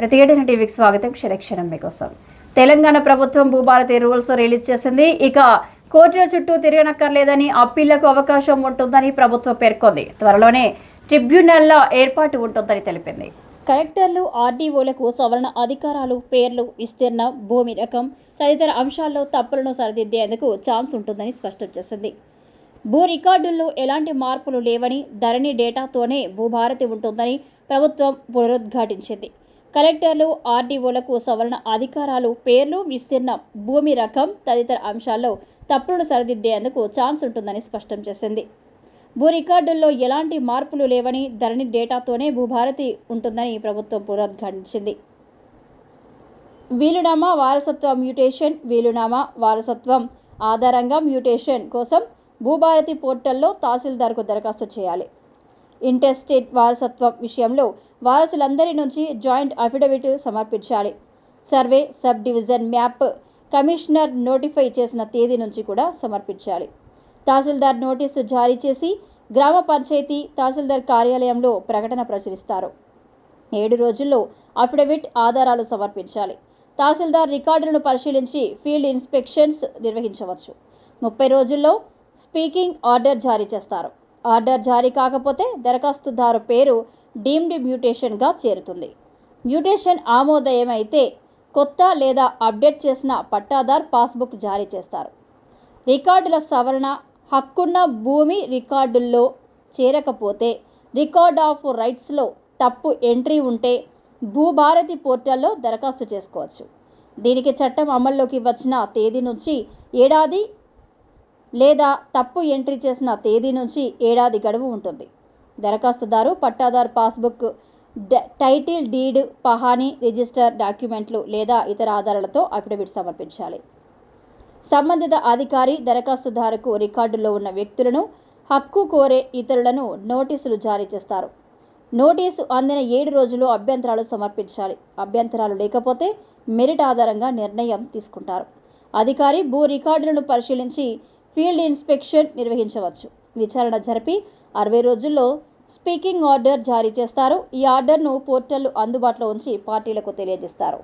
ప్రతిఘటన టీవీకి స్వాగతం. క్షణక్షణం మీకోసం. తెలంగాణ ప్రభుత్వం భూభారతి రూల్స్ రిలీజ్ చేసింది. ఇక కోర్టుల చుట్టూ తిరగనక్కర్లేదని అప్పీళ్లకు అవకాశం ఉంటుందని ప్రభుత్వం పేర్కొంది. త్వరలోనే ట్రిబ్యునల్ల ఏర్పాటు ఉంటుందని తెలిపింది. కలెక్టర్లు, ఆర్డీఓలకు సవరణ అధికారాలు, పేర్లు, విస్తీర్ణ, భూమి రకం తదితర అంశాల్లో తప్పులను సరిదిద్దేందుకు ఛాన్స్ ఉంటుందని స్పష్టం చేసింది. భూ రికార్డుల్లో ఎలాంటి మార్పులు లేవని, ధరణి డేటాతోనే భూభారతి ఉంటుందని ప్రభుత్వం పునరుద్ఘాటించింది. కలెక్టర్లు, ఆర్డీఓలకు సవరణ అధికారాలు, పేర్లు, విస్తీర్ణ, భూమి రకం తదితర అంశాల్లో తప్పులను సరిదిద్దేందుకు ఛాన్స్ ఉంటుందని స్పష్టం చేసింది. భూ రికార్డుల్లో ఎలాంటి మార్పులు లేవని, ధరణి డేటాతోనే భూభారతి ఉంటుందని ప్రభుత్వం పునరుద్ఘాటించింది. వీలునామా వారసత్వ మ్యూటేషన్, వీలునామా వారసత్వం ఆధారంగా మ్యూటేషన్ కోసం భూభారతి పోర్టల్లో తహసీల్దార్కు దరఖాస్తు చేయాలి. ఇంటెస్టేట్ వారసత్వం విషయంలో వారసులందరి నుంచి జాయింట్ అఫిడవిట్ సమర్పించాలి. Survey, sub division map commissioner notify చేసిన తేదీ నుంచి కూడా సమర్పించాలి. తహసీల్దార్ నోటీసు జారీ చేసి గ్రామ పంచాయతీ తహసీల్దార్ కార్యాలయంలో ప్రకటన ప్రచురిస్తారు. 7 రోజుల్లో అఫిడవిట్ ఆధారాలు సమర్పించాలి. తహసీల్దార్ రికార్డులను పరిశీలించి ఫీల్డ్ ఇన్స్పెక్షన్స్ నిర్వహించవచ్చు. 30 రోజుల్లో స్పీకింగ్ ఆర్డర్ జారీ చేస్తారు. ఆర్డర్ జారీ కాకపోతే దరఖాస్తుదారు పేరు డీమ్డ్ మ్యూటేషన్గా చేరుతుంది. మ్యూటేషన్ ఆమోదయమైతే కొత్త లేదా అప్డేట్ చేసిన పట్టాదార్ పాస్బుక్ జారీ చేస్తారు. రికార్డుల సవరణ, హక్కున్న భూమి రికార్డుల్లో చేరకపోతే, రికార్డ్ ఆఫ్ రైట్స్లో తప్పు ఎంట్రీ ఉంటే భూభారతి పోర్టల్లో దరఖాస్తు చేసుకోవచ్చు. దీనికి చట్టం అమల్లోకి వచ్చిన తేదీ నుంచి ఏడాది లేదా తప్పు ఎంట్రీ చేసిన తేదీ నుంచి ఏడాది గడువు ఉంటుంది. దరఖాస్తుదారు pattadar passbook, title deed, pahani, register డాక్యుమెంట్లు లేదా ఇతర ఆధారాలతో అఫిడవిట్ సమర్పించాలి. సంబంధిత అధికారి దరఖాస్తుదారుకు రికార్డుల్లో ఉన్న వ్యక్తులను, హక్కు కోరే ఇతరులను నోటీసులు జారీ చేస్తారు. నోటీసు అందిన 7 రోజుల్లో అభ్యంతరాలు సమర్పించాలి. అభ్యంతరాలు లేకపోతే మెరిట్ ఆధారంగా నిర్ణయం తీసుకుంటారు. అధికారి భూ రికార్డులను పరిశీలించి ఫీల్డ్ ఇన్స్పెక్షన్ నిర్వహించవచ్చు. విచారణ జరిపి 60 రోజుల్లో స్పీకింగ్ ఆర్డర్ జారీ చేస్తారు. ఈ ఆర్డర్ను పోర్టల్లో అందుబాటులో ఉంచి పార్టీలకు తెలియజేస్తారు.